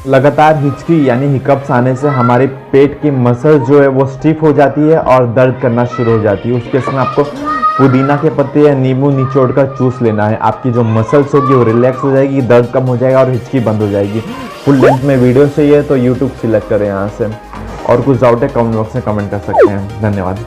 लगातार हिचकी यानी हिकअप्स आने से हमारे पेट की मसल जो है वो स्टिफ हो जाती है और दर्द करना शुरू हो जाती है। उसके समय आपको पुदीना के पत्ते या नींबू निचोड़ कर चूस लेना है। आपकी जो मसल्स होगी वो रिलैक्स हो जाएगी, दर्द कम हो जाएगा और हिचकी बंद हो जाएगी। फुल लेंथ में वीडियो चाहिए तो यूट्यूब सिलेक्ट करें यहाँ से। और कुछ डाउट है कमेंट बॉक्स में कमेंट कर सकते हैं। धन्यवाद।